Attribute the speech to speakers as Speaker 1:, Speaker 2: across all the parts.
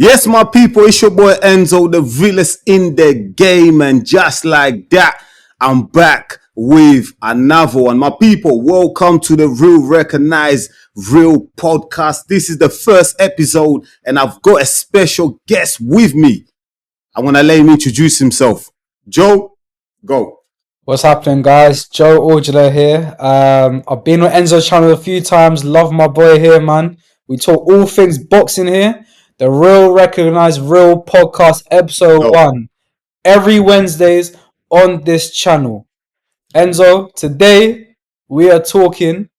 Speaker 1: Yes, my people, it's your boy Enzo, the realest in the game. And just like that, I'm back with another one. My people, welcome to the Real Recognize Real podcast. This is the first episode, and I've got a special guest with me. I'm going to let him introduce himself. Joe, go.
Speaker 2: What's happening, guys? Jo Orgula here. I've been on Enzo's channel a few times. Love my boy here, man. We talk all things boxing here. The Real Recognize Real podcast, episode 1. Every Wednesdays on this channel. Enzo, today we are talking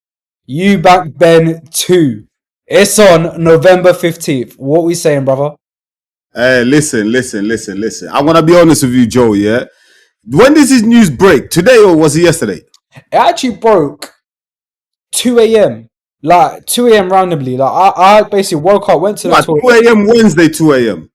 Speaker 2: Eubank Benn 2. It's on November 15th. What we saying, brother?
Speaker 1: Hey, listen. I'm going to be honest with you, Joe, yeah? When does this news break? Today or was it yesterday?
Speaker 2: It actually broke 2 a.m. Like 2 a.m. randomly. Like I basically woke up, went to the toilet.
Speaker 1: 2 a.m. Wednesday, 2 a.m.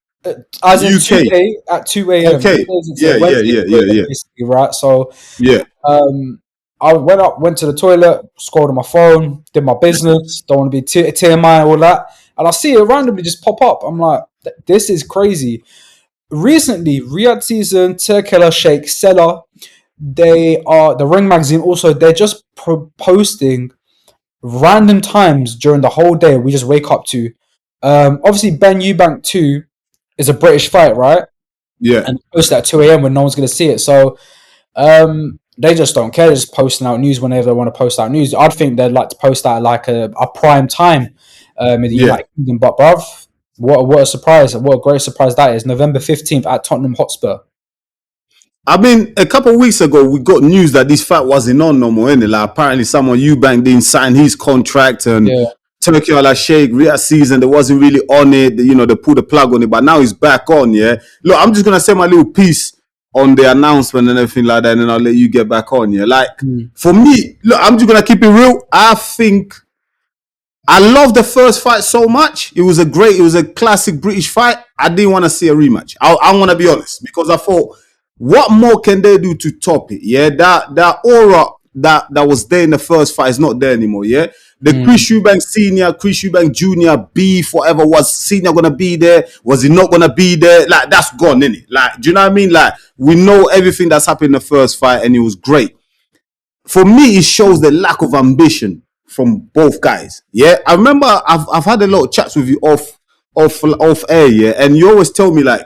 Speaker 2: As in UK. Today at 2 a.m.
Speaker 1: Okay.
Speaker 2: Yeah. Right. So
Speaker 1: yeah.
Speaker 2: I went to the toilet, scrolled on my phone, did my business. Don't want to be TMI and all that. And I see it randomly just pop up. I'm like, this is crazy. Recently, Riyadh Season, Turkella Sheikh, Seller, they are the Ring magazine. Also, they're just posting random times during the whole day. We just wake up to. Obviously, Benn Eubank 2 is a British fight, right?
Speaker 1: Yeah.
Speaker 2: And post at 2 a.m. when no one's going to see it. So, they just don't care. They're just posting out news whenever they want to post out news. I'd think they'd like to post out like a prime time in the United Kingdom. But, bruv, what a surprise. What a great surprise that is. November 15th at Tottenham Hotspur.
Speaker 1: I mean, a couple of weeks ago, we got news that this fight wasn't on no more, innit? Like, apparently someone, Eubank, didn't sign his contract, and Turkey Al Sheikh, Riyadh Season, they wasn't really on it. You know, they put the plug on it, but now he's back on, yeah? Look, I'm just going to say my little piece on the announcement and everything like that, and then I'll let you get back on, yeah? Like, for me, look, I'm just going to keep it real. I love the first fight so much. It was a classic British fight. I didn't want to see a rematch. I'm going to be honest, because I thought, what more can they do to top it? Yeah, that aura that was there in the first fight is not there anymore. Yeah, the Chris Eubank Senior, Chris Eubank Jr. beef, whatever, was Senior gonna be there? Was he not gonna be there? Like, that's gone, innit? Like, do you know what I mean? Like, we know everything that's happened in the first fight, and it was great. For me, it shows the lack of ambition from both guys. Yeah, I remember I've had a lot of chats with you off air. Yeah, and you always tell me like,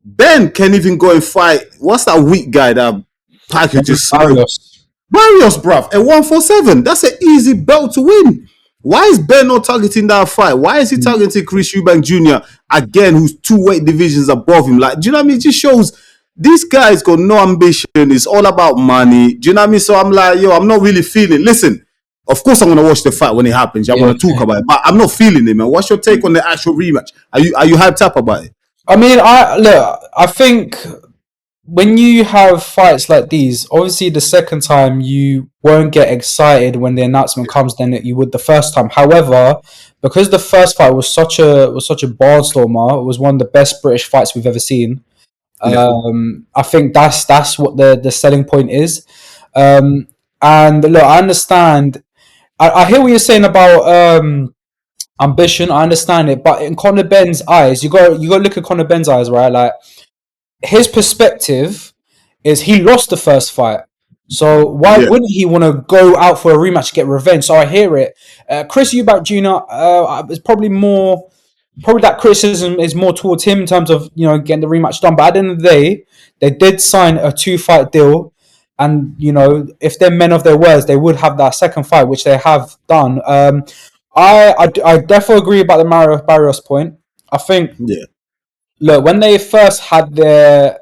Speaker 1: Ben can even go and fight. What's that weak guy that packages? Barrios, bruv. At 147. That's an easy belt to win. Why is Ben not targeting that fight? Why is he targeting Chris Eubank Jr. again, who's 2 weight divisions above him? Like, do you know what I mean? It just shows this guy's got no ambition. It's all about money. Do you know what I mean? So I'm like, yo, I'm not really feeling. Listen, of course I'm gonna watch the fight when it happens. I want to talk about it, but I'm not feeling it, man. What's your take on the actual rematch? Are you hyped up about it?
Speaker 2: I mean, I think when you have fights like these, obviously the second time you won't get excited when the announcement comes than you would the first time. However, because the first fight was such a barnstormer, it was one of the best British fights we've ever seen. I think that's what the selling point is. And look, I understand. I hear what you're saying about ambition. I understand it, but in Conor Benn's eyes, you got to look at Conor Benn's eyes, right? Like, his perspective is he lost the first fight, so why wouldn't he want to go out for a rematch to get revenge? So I hear it. Chris Eubank Jr. Is probably that criticism is more towards him in terms of, you know, getting the rematch done. But at the end of the day, they did sign a 2-fight deal. And, you know, if they're men of their words, they would have that second fight, which they have done. I definitely agree about the Mario Barrios point. I think, look, when they first had their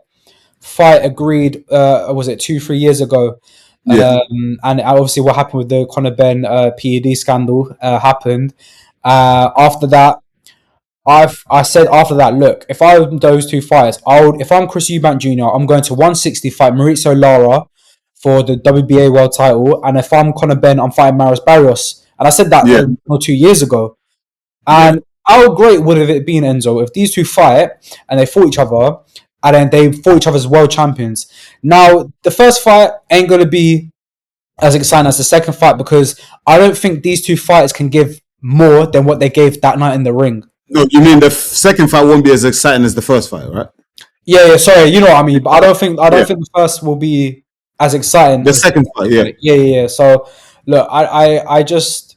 Speaker 2: fight agreed, was it 2-3 years ago? And obviously what happened with the Conor Benn PED scandal happened. After that, I said after that, look, if I was those two fights, if I'm Chris Eubank Jr., I'm going to 160 fight Mauricio Lara for the WBA world title, and if I'm Conor Benn, I'm fighting Mario Barrios. And I said that 1 or 2 years ago. And how great would it been, Enzo, if these two fight and they fought each other, and then they fought each other as world champions? Now, the first fight ain't going to be as exciting as the second fight, because I don't think these two fighters can give more than what they gave that night in the ring.
Speaker 1: No, you mean the second fight won't be as exciting as the first fight, right?
Speaker 2: Yeah, sorry, you know what I mean. But I don't
Speaker 1: Yeah.
Speaker 2: think the first will be as exciting
Speaker 1: The
Speaker 2: as
Speaker 1: second fight, yeah.
Speaker 2: yeah. So look, I just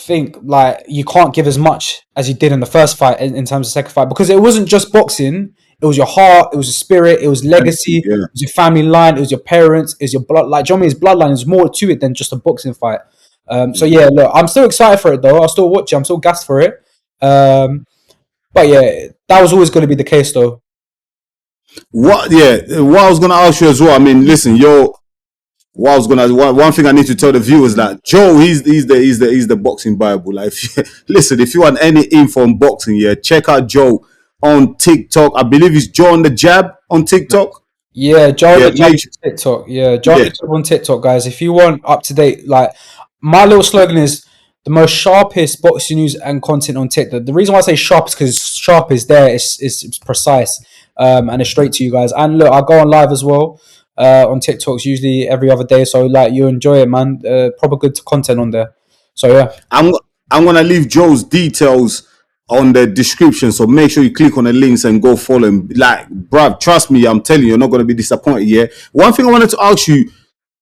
Speaker 2: think like you can't give as much as you did in the first fight in terms of second fight because it wasn't just boxing. It was your heart, it was your spirit, it was legacy, it
Speaker 1: Yeah.
Speaker 2: was your family line, it was your parents, it was your blood. Like Johnny's bloodline is more to it than just a boxing fight. So yeah, look, I'm still excited for it though. I'll still watch it. I'm still gassed for it. But yeah, that was always going to be the case though.
Speaker 1: What? Yeah. What I was gonna ask you as well. I mean, listen, yo. What I was gonna one thing I need to tell the viewers that Joe, he's the boxing bible. Like, listen, if you want any info on boxing, yeah, check out Joe on TikTok. I believe it's Joe on the Jab on TikTok.
Speaker 2: Yeah, John
Speaker 1: Yeah,
Speaker 2: the Jab on TikTok. Yeah, John
Speaker 1: yeah,
Speaker 2: the Jab on TikTok, guys. If you want up to date, like my little slogan is the most sharpest boxing news and content on TikTok. The reason why I say sharp is because sharp is there. It's precise, and it's straight to you guys. And look, I go on live as well on TikToks usually every other day. So like you enjoy it, man. Proper good content on there. So yeah.
Speaker 1: I'm I'm gonna leave Joe's details on the description, so make sure you click on the links and go follow him. Like, bruv, trust me, I'm telling you, you're not gonna be disappointed. Yeah. One thing I wanted to ask you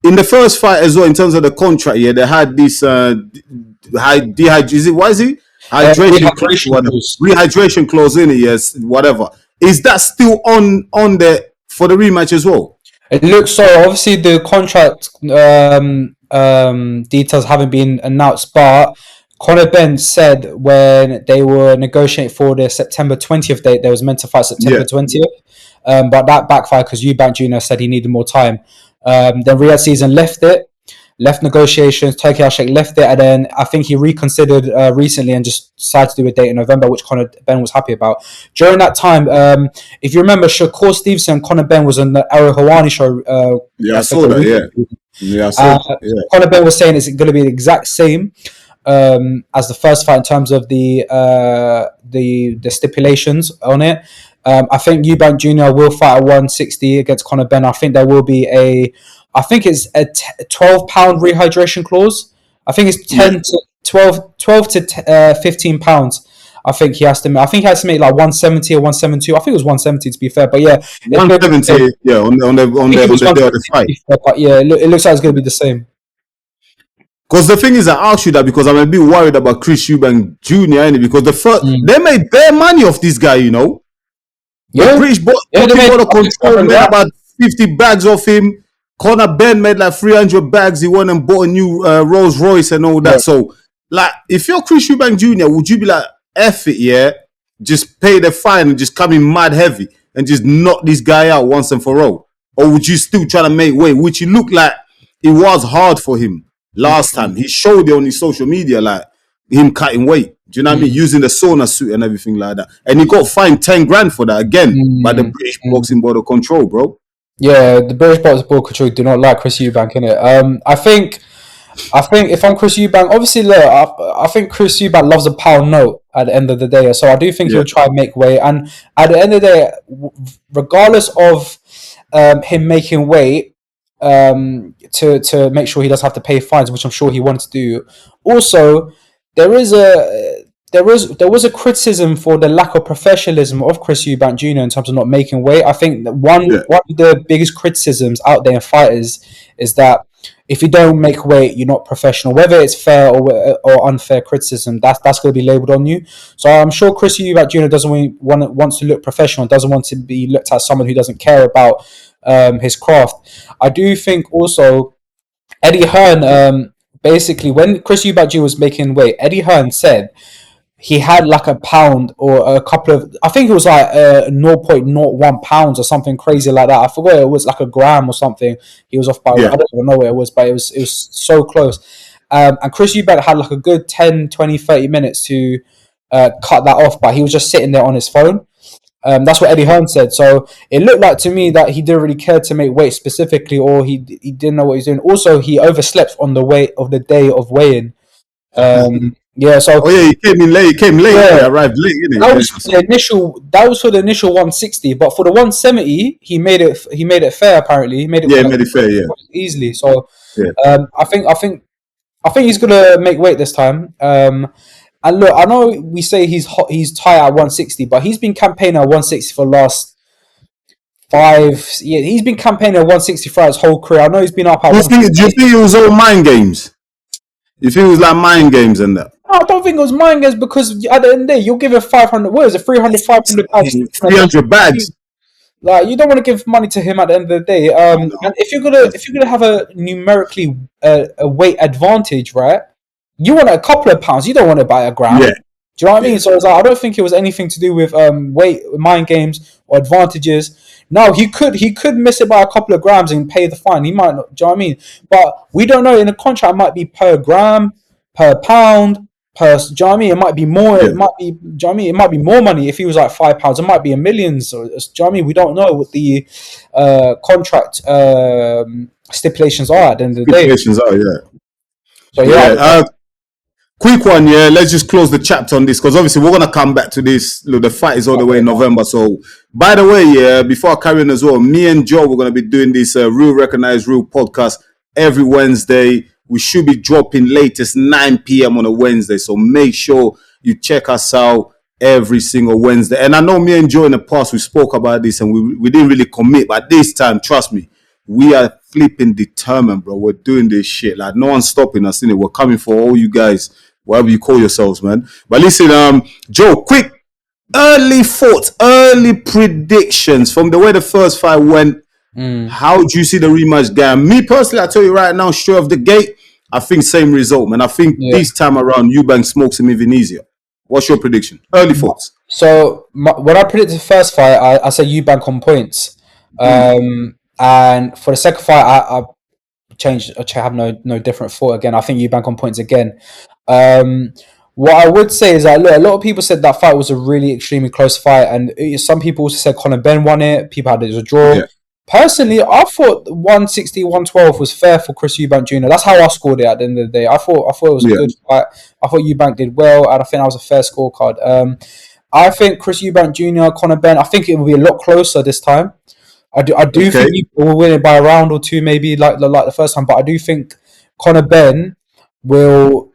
Speaker 1: in the first fight as well, in terms of the contract, yeah, they had this is it what is it?
Speaker 2: Dehydration clause.
Speaker 1: Rehydration clause in it, yes, whatever. Is that still on the for the rematch as well?
Speaker 2: It looks so. Obviously, the contract details haven't been announced, but Conor Benn said when they were negotiating for the September 20th date, they was meant to fight
Speaker 1: Yeah.
Speaker 2: September 20th, but that backfired because Eubank Jr. said he needed more time. Then Riyadh Season left negotiations. Turkey Al-Sheikh left it, and then I think he reconsidered recently and just decided to do a date in November, which Conor Benn was happy about. During that time, if you remember, Shakur Stevenson and Conor Benn was on the Ariel Helwani show.
Speaker 1: Yeah, I saw that. Yeah, I saw. Yeah,
Speaker 2: Conor Benn was saying it's going to be the exact same as the first fight in terms of the stipulations on it. I think Eubank Jr. will fight at 160 against Conor Benn. I think there will be I think it's a £12 rehydration clause. I think it's 10 to 12 to 15 pounds. I think he has to. I think he has to make like 170 or 172. I think it was 170 to be fair. But yeah,
Speaker 1: 170. Yeah, on the day of the fight.
Speaker 2: But yeah, it looks like it's going to be the same.
Speaker 1: Because the thing is, I asked you that because I'm a bit worried about Chris Eubank Jr. Because they made bare money off this guy, you know. The British Bottle Control made about 50 bags off him. Conor Benn made like 300 bags. He went and bought a new Rolls Royce and all that. Yeah. So, like, if you're Chris Eubank Jr., would you be like, F it, yeah? Just pay the fine and just come in mad heavy and just knock this guy out once and for all? Or would you still try to make weight, which it looked like it was hard for him last time? He showed it on his social media, like, him cutting weight. Do you know what I mean? Using the sauna suit and everything like that. And he got fined 10 grand for that again by the British Boxing Board of Control, bro.
Speaker 2: Yeah, the British Boxing Board of Control do not like Chris Eubank, innit? I think if I'm Chris Eubank, obviously, look, I think Chris Eubank loves a pound note at the end of the day. So I do think he'll try and make weight. And at the end of the day, regardless of him making weight, to make sure he doesn't have to pay fines, which I'm sure he wanted to do. Also, there was a criticism for the lack of professionalism of Chris Eubank Jr. in terms of not making weight. I think that one of the biggest criticisms out there in fighters is that if you don't make weight, you're not professional. Whether it's fair or unfair criticism, that's going to be labelled on you. So I'm sure Chris Eubank Jr. wants to look professional, doesn't want to be looked at as someone who doesn't care about his craft. I do think also Eddie Hearn, basically when Chris Eubank Jr. was making weight, Eddie Hearn said he had like a pound or a couple of, I think it was like 0.01 pounds or something crazy like that. I forgot, it was like a gram or something. He was off by, I don't even know where it was, but it was so close. And Chris Eubank had like a good 10, 20, 30 minutes to cut that off, but he was just sitting there on his phone. That's what Eddie Hearn said. So it looked like to me that he didn't really care to make weight specifically, or he didn't know what he's doing. Also, he overslept on the weight of the day of weighing. Yeah, so
Speaker 1: he came in late. He came late. Yeah. He arrived late.
Speaker 2: That was for the initial 160, but for the 170, he made it fair. Apparently, he made it.
Speaker 1: Yeah, he made it fair. Yeah,
Speaker 2: easily. So, I think he's gonna make weight this time. And look, I know we say he's hot, he's tight at 160, but he's been campaigning at 160 for the last 5. Yeah, he's been campaigning at 160 throughout his whole career. I know he's been up at
Speaker 1: Do you think it was all mind games? You think it was like mind games and that?
Speaker 2: I don't think it was mind games because at the end of the day, you're giving 500. What is it? 300, 500 pounds.
Speaker 1: 300 bags.
Speaker 2: Like, you don't want to give money to him at the end of the day. And if you're gonna have a numerically a weight advantage, right? You want a couple of pounds. You don't want to buy a gram.
Speaker 1: Yeah.
Speaker 2: Do you know what I mean? So it's like, I don't think it was anything to do with weight, mind games, or advantages. No, he could miss it by a couple of grams and pay the fine. He might not. Do you know what I mean? But we don't know. In the contract, it might be per gram, per pound, per. Do you know what I mean? It might be more.
Speaker 1: Yeah.
Speaker 2: It might be. Do you know what I mean? It might be more money if he was like £5. It might be a million. So, do you know what I mean? We don't know what the contract stipulations are at the end of the day.
Speaker 1: Stipulations are, yeah.
Speaker 2: So yeah.
Speaker 1: Quick one, yeah. Let's just close the chapter on this because obviously we're gonna come back to this. Look, the fight is all the way in November. So, by the way, yeah, before I carry on as well, me and Joe, we're gonna be doing this Real Recognize Real podcast every Wednesday. We should be dropping latest 9 p.m. on a Wednesday. So make sure you check us out every single Wednesday. And I know me and Joe in the past we spoke about this and we didn't really commit, but this time, trust me, we are flipping determined, bro. We're doing this shit. Like no one's stopping us in it. We're coming for all you guys. Whatever you call yourselves, man. But listen, Joe, quick early thoughts, early predictions from the way the first fight went. How do you see the rematch game? Me personally, I tell you right now, straight off the gate, I think same result, man. I think this time around, Eubank smokes him even easier. What's your prediction? Early thoughts.
Speaker 2: So when I predicted the first fight, I said Eubank on points, and for the second fight, I changed. I have no different thought again. I think Eubank on points again. What I would say is that look, a lot of people said that fight was a really extremely close fight, and some people also said Conor Benn won it. People had it as a draw. Yeah. Personally, I thought 160, 112 was fair for Chris Eubank Jr. That's how I scored it at the end of the day. I thought it was a good fight. I thought Eubank did well, and I think that was a fair scorecard. I think Chris Eubank Jr., Conor Benn, I think it will be a lot closer this time. I do think he will win it by a round or two, maybe like the first time. But I do think Conor Benn will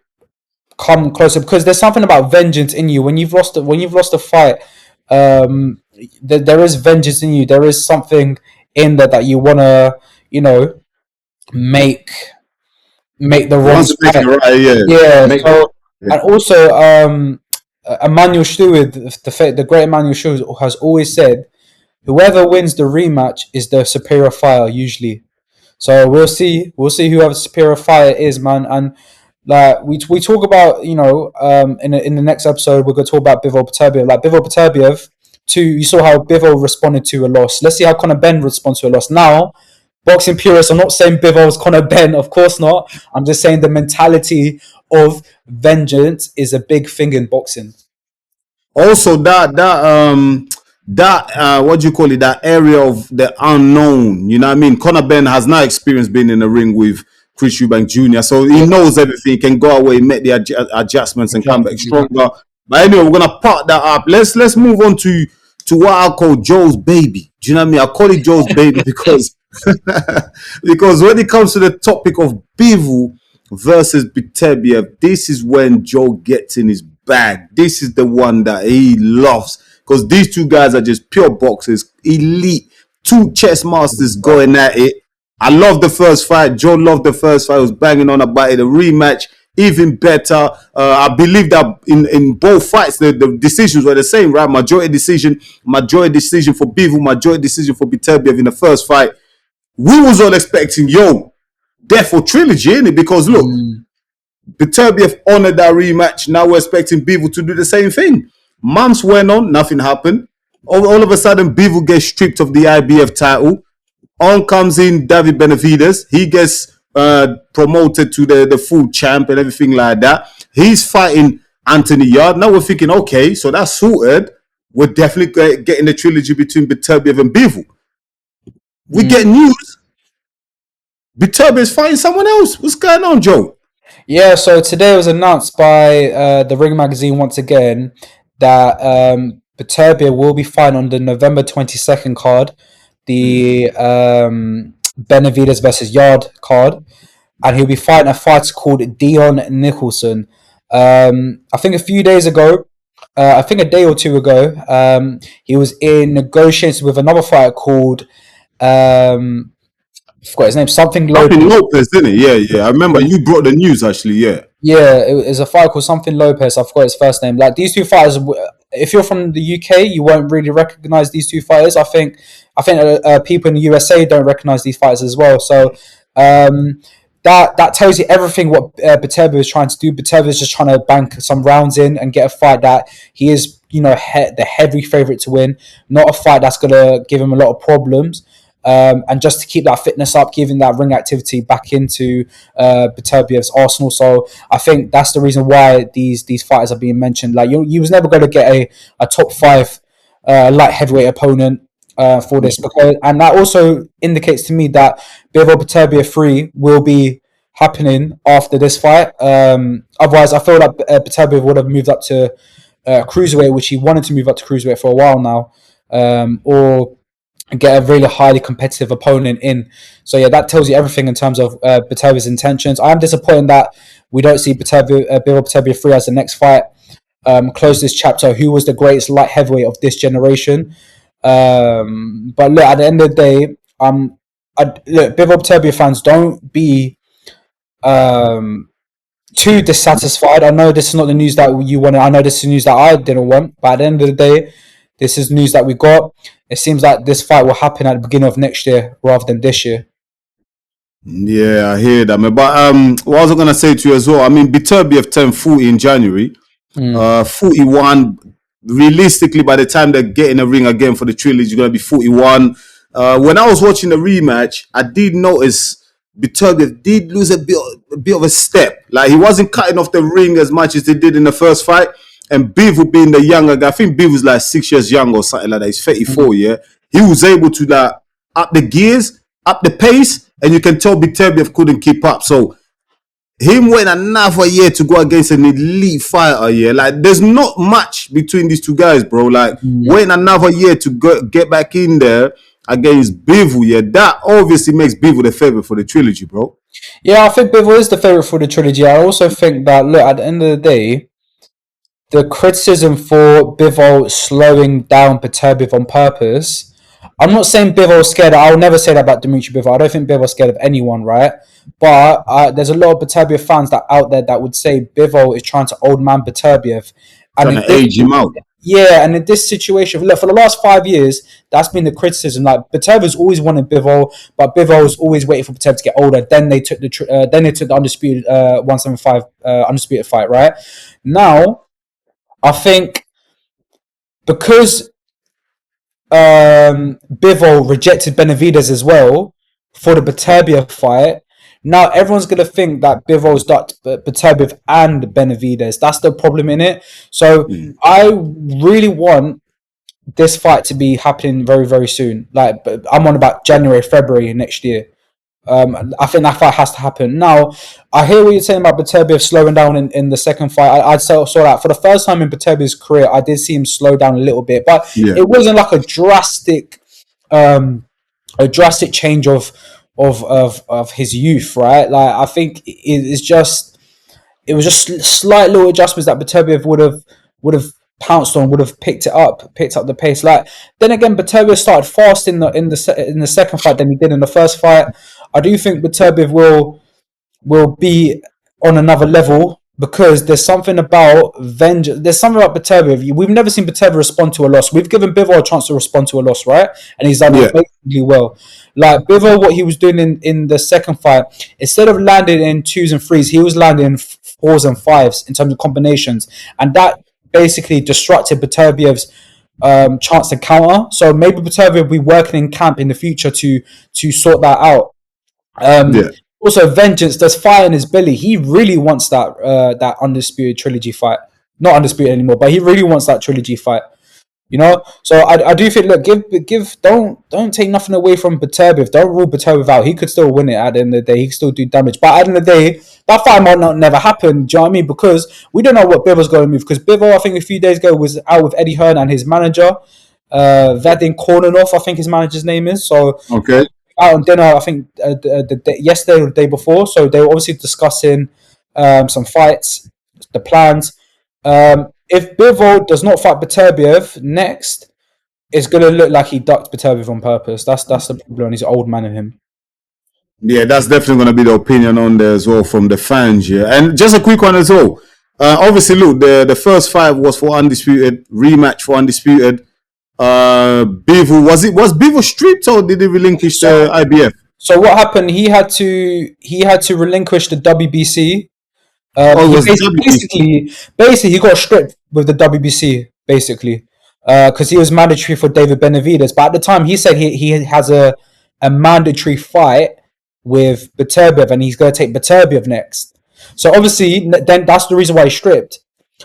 Speaker 2: come closer because there's something about vengeance in you when you've lost a fight. There is vengeance in you. There is something in that you want to, make the wrongs right. And also, Emmanuel Stewart, the great Emmanuel Stewart, has always said, whoever wins the rematch is the superior fighter usually. So we'll see whoever the superior fighter is, man. And like we talk about, in the next episode we're gonna talk about Bivol Beterbiev. Like Bivol Beterbiev, you saw how Bivol responded to a loss. Let's see how Conor Benn responds to a loss. Now, boxing purists, I'm not saying Bivol's Conor Benn, of course not. I'm just saying the mentality of vengeance is a big thing in boxing.
Speaker 1: Also, that what do you call it? That area of the unknown. You know what I mean? Conor Benn has no experience being in the ring with Chris Eubank Jr. So he knows everything. He can go away, make the adjustments, and come back stronger. But anyway, we're gonna part that up. Let's move on to what I call Joe's baby. Do you know what I mean? I call it Joe's baby because when it comes to the topic of Bivol versus Beterbiev, this is when Joe gets in his bag. This is the one that he loves because these two guys are just pure boxers, elite, two chess masters going at it. I love the first fight. Joe loved the first fight. He was banging on about it. The rematch, even better. I believe that in both fights, the decisions were the same, right? Majority decision for Bivol, majority decision for Beterbiev in the first fight. We was all expecting, death or trilogy, innit? Because look, Beterbiev honored that rematch. Now we're expecting Bivol to do the same thing. Months went on, nothing happened. All of a sudden, Bivol gets stripped of the IBF title. On comes in David Benavidez. He gets promoted to the full champ and everything like that. He's fighting Anthony Yard. Now we're thinking, okay, so that's sorted. We're definitely getting the trilogy between Beterbiev and Bivol. We get news. Beterbiev is fighting someone else. What's going on, Joe?
Speaker 2: Yeah, so today it was announced by the Ring magazine once again that Beterbiev will be fighting on the November 22nd card, the Benavidez versus Yard card, and he'll be fighting a fighter called Dion Nicholson. I think a few days ago, I think a day or two ago, he was in negotiations with another fighter called um, I forgot his name, something
Speaker 1: Something
Speaker 2: Lopez.
Speaker 1: Lopez, didn't it? Yeah, yeah. I remember you brought the news actually. Yeah,
Speaker 2: Yeah, it was a fighter called something Lopez. I forgot his first name. Like these two fighters, if you're from the UK, you won't really recognize these two fighters. I think people in the USA don't recognize these fighters as well. So um, that tells you everything what Beterbiev is trying to do. Beterbiev is just trying to bank some rounds in and get a fight that he is, the heavy favorite to win. Not a fight that's gonna give him a lot of problems. And just to keep that fitness up, giving that ring activity back into Beterbiev's arsenal. So I think that's the reason why these fighters are being mentioned. Like you was never going to get a top five light heavyweight opponent for this, and that also indicates to me that Bivol Beterbiev 3 will be happening after this fight. Otherwise, I feel like Beterbiev would have moved up to cruiserweight, which he wanted to move up to cruiserweight for a while now, or get a really highly competitive opponent in. So yeah, that tells you everything in terms of Beterbiev's intentions. I am disappointed that we don't see Bivol Beterbiev 3 as the next fight. Close this chapter. Who was the greatest light heavyweight of this generation? But look, at the end of the day, look, Bivol Beterbiev fans, don't be um, too dissatisfied. I know this is not the news that you wanted. I know this is news that I didn't want. But at the end of the day, this is news that we got. It seems like this fight will happen at the beginning of next year rather than this year.
Speaker 1: yeah, I hear that, man. But what was I gonna say to you as well? I mean, Beterbiev turned 40 in January.
Speaker 2: Mm.
Speaker 1: 41. Realistically, by the time they get in the ring again for the trilogy, you're gonna be 41. When I was watching the rematch, I did notice Beterbiev did lose a bit of a step. Like he wasn't cutting off the ring as much as they did in the first fight. And Bivol being the younger guy, I think Bivol was like 6 years young or something like that. He's 34, yeah. He was able to like up the gears, up the pace, and you can tell Beterbiev couldn't keep up. So him waiting another year to go against an elite fighter, yeah. Like there's not much between these two guys, bro. Like
Speaker 2: Mm.
Speaker 1: waiting another year to get back in there against Bivol, yeah. That obviously makes Bivol the favorite for the trilogy, bro.
Speaker 2: Yeah, I think Bivol is the favorite for the trilogy. I also think that look, at the end of the day, the criticism for Bivol slowing down Beterbiev on purpose. I'm not saying Bivol's scared. I'll never say that about Dimitri Bivol. I don't think Bivol's scared of anyone, right? But there's a lot of Beterbiev fans that out there that would say Bivol is trying to old man Beterbiev. And
Speaker 1: Trying to age him out.
Speaker 2: yeah, and in this situation, look, for the last 5 years, that's been the criticism. Like Beterbiev's always wanted Bivol, but Bivol's always waiting for Beterbiev to get older. Then they took the undisputed 175 undisputed fight, right? Now, I think because Bivol rejected Benavidez as well for the Beterbiev fight. Now everyone's gonna think that Bivol's got Beterbiev and Benavidez. That's the problem in it. So I really want this fight to be happening very, very soon. Like I'm on about January, February next year. I think that fight has to happen. Now, I hear what you're saying about Beterbiev slowing down in the second fight. I saw that for the first time in Beterbiev's career, I did see him slow down a little bit, but
Speaker 1: Yeah.
Speaker 2: it wasn't like a drastic change of his youth, right? Like I think it was just slight little adjustments that Beterbiev would have pounced on, would have picked up the pace. Like then again, Beterbiev started fast in the second fight than he did in the first fight. I do think Beterbiev will be on another level because there's something about vengeance. There's something about Beterbiev. We've never seen Beterbiev respond to a loss. We've given Bivol a chance to respond to a loss, right? And he's done it amazingly well. Like Bivol, what he was doing in the second fight, instead of landing in 2s and 3s, he was landing in 4s and 5s in terms of combinations, and that basically disrupted Beterbiev's chance to counter. So maybe Beterbiev will be working in camp in the future to sort that out.
Speaker 1: Yeah.
Speaker 2: Also, vengeance. There's fire in his belly. He really wants that undisputed trilogy fight. Not undisputed anymore, but he really wants that trilogy fight. So I do think, look, don't take nothing away from Beterbiev. Don't rule Beterbiev out. He could still win it at the end of the day. He could still do damage. But at the end of the day, that fight might not never happen. Do you know what I mean? Because we don't know what Bivol's going to move. Because Bivol, I think a few days ago, was out with Eddie Hearn and his manager, Vadim Kornanov, I think his manager's name is. So
Speaker 1: Okay.
Speaker 2: out on dinner, I think yesterday or the day before. So they were obviously discussing some fights, the plans. If Bivol does not fight Beterbiev next, it's gonna look like he ducked Beterbiev on purpose. That's the problem. He's an old man in him.
Speaker 1: Yeah, that's definitely going to be the opinion on there as well from the fans. Yeah, and just a quick one as well. Obviously, look, the first fight was for undisputed, rematch for undisputed. Bivol was Bivol stripped or did he relinquish the IBF?
Speaker 2: So what happened? He had to relinquish the WBC.
Speaker 1: Oh, it was
Speaker 2: Basically, he got stripped with the WBC basically because he was mandatory for David Benavidez. But at the time, he said he has a mandatory fight with Beterbiev, and he's going to take Beterbiev next. So obviously, then that's the reason why he's stripped.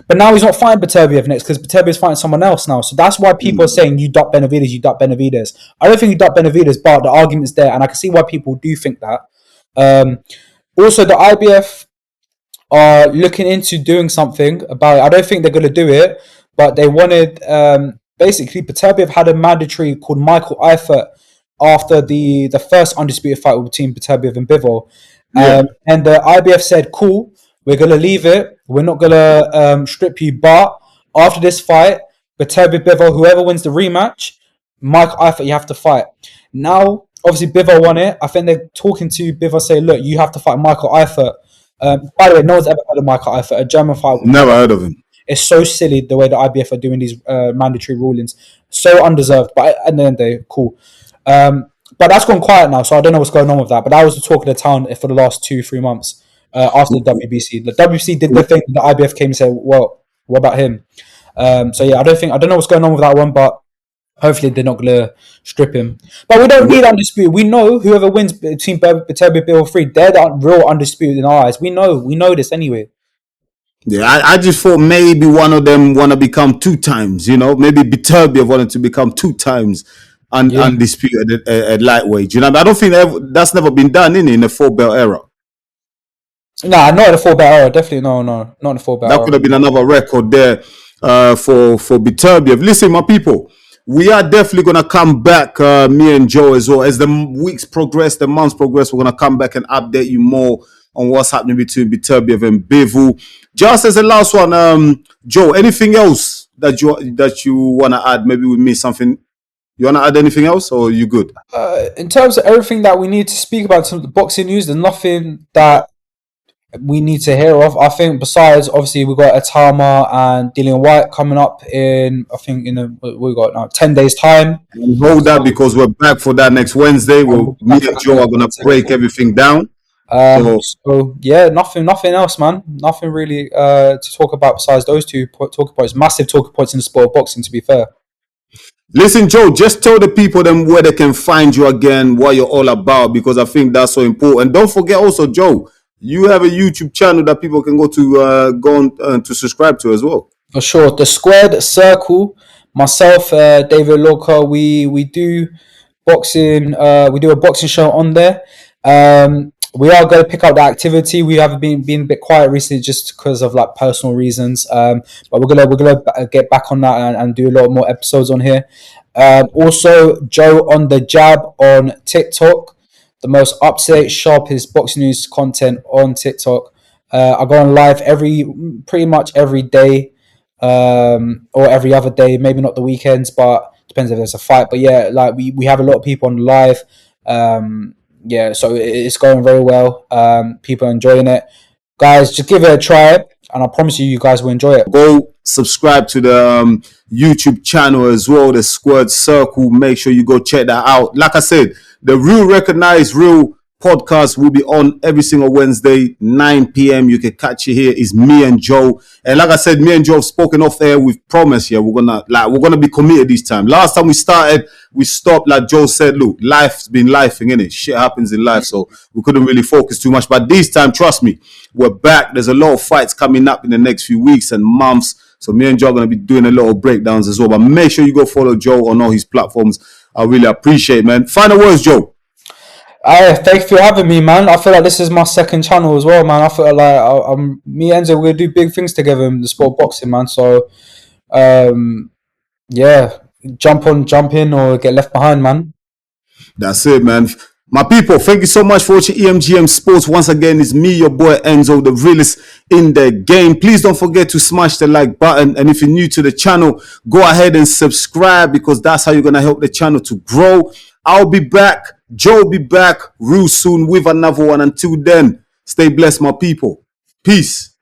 Speaker 2: But now he's not fighting Beterbiev next because Beterbiev's fighting someone else now. So that's why people are saying you duck Benavidez, you duck Benavidez. I don't think you duck Benavidez, but the argument's there, and I can see why people do think that. Also, the IBF are looking into doing something about it. I don't think they're going to do it, but they wanted basically Beterbiev had a mandatory called Michael Eifert after the first undisputed fight between Beterbiev and Bivol. And the IBF said, cool, we're going to leave it. We're not going to strip you. But after this fight, Beterbiev, Bivol, whoever wins the rematch, Michael Eifert, you have to fight. Now, obviously, Bivol won it. I think they're talking to Bivol, saying, look, you have to fight Michael Eifert. By the way, no one's ever heard of Michael Eifert, a German fight.
Speaker 1: Never heard of him.
Speaker 2: It's so silly the way the IBF are doing these mandatory rulings. So undeserved, but at the end of the day, cool. But that's gone quiet now, so I don't know what's going on with that. But that was the talk of the town for the last 2-3 months after the WBC. The WBC did the thing, the IBF came and said, well, what about him? So yeah, I don't know what's going on with that one, but hopefully they're not going to strip him. But we don't need undisputed. We know whoever wins between Beterbiev, Bivol 3, they're the real undisputed in our eyes. We know this anyway.
Speaker 1: Yeah, I just thought maybe one of them want to become 2 times, you know, maybe Beterbiev wanted to become 2 times undisputed at lightweight. You know, I don't think that's never been done in the 4-belt era.
Speaker 2: Nah, not in the 4-belt era. Definitely no, not in the 4-belt era.
Speaker 1: That could have been another record there for Beterbiev. Listen, my people, we are definitely going to come back, me and Jo as well. As the weeks progress, the months progress, we're going to come back and update you more on what's happening between Beterbiev and Bivol. Just as the last one, Jo, anything else that you want to add? Maybe we missed something. You want to add anything else, or are you good?
Speaker 2: In terms of everything that we need to speak about, in terms of the boxing news, there's nothing that we need to hear of. I think besides, obviously, we've got Atama and Dillian White coming up in, I think, we got now 10 days' time.
Speaker 1: And hold that because we're back for that next Wednesday. Me and Jo are going to break everything down.
Speaker 2: So yeah, nothing else, man. Nothing really to talk about besides those 2 talking points. Massive talking points in the sport of boxing, to be fair.
Speaker 1: Listen, Jo, just tell the people them where they can find you again, what you're all about, because I think that's so important. Don't forget also, Jo, you have a YouTube channel that people can go on to subscribe to as well.
Speaker 2: For sure. The Squared Circle, myself, David Loca, we do boxing. We do a boxing show on there. We are going to pick up the activity. We have been a bit quiet recently just because of like personal reasons. But we're gonna get back on that and do a lot more episodes on here. Also, Jo on the Jab on TikTok, the most up-to-date, sharpest boxing news content on TikTok. I go on live pretty much every day, or every other day. Maybe not the weekends, but depends if there's a fight. But yeah, like we have a lot of people on live. Yeah, so it's going very well. People are enjoying it. Guys, just give it a try, and I promise you guys will enjoy it.
Speaker 1: Go subscribe to the YouTube channel as well, the Squared Circle. Make sure you go check that out. Like I said, the Real Recognized Real podcast will be on every single Wednesday, 9 p.m. You can catch it here. It's me and Jo. And like I said, me and Jo have spoken off there. We've promised, yeah, we're gonna be committed this time. Last time we started, we stopped. Like Jo said, look, life's been lifing, innit? Shit happens in life, so we couldn't really focus too much. But this time, trust me, we're back. There's a lot of fights coming up in the next few weeks and months. So me and Jo are gonna be doing a lot of breakdowns as well. But make sure you go follow Jo on all his platforms. I really appreciate it, man. Final words, Jo.
Speaker 2: Thank you for having me, man. I feel like this is my second channel as well, man. I feel like me and Enzo, we're gonna do big things together in the sport of boxing, man. So, yeah, jump in or get left behind, man.
Speaker 1: That's it, man. My people, thank you so much for watching EMGM Sports. Once again, it's me, your boy Enzo, the realest in the game. Please don't forget to smash the like button. And if you're new to the channel, go ahead and subscribe, because that's how you're going to help the channel to grow. I'll be back. Joe will be back real soon with another one. Until then, stay blessed, my people. Peace.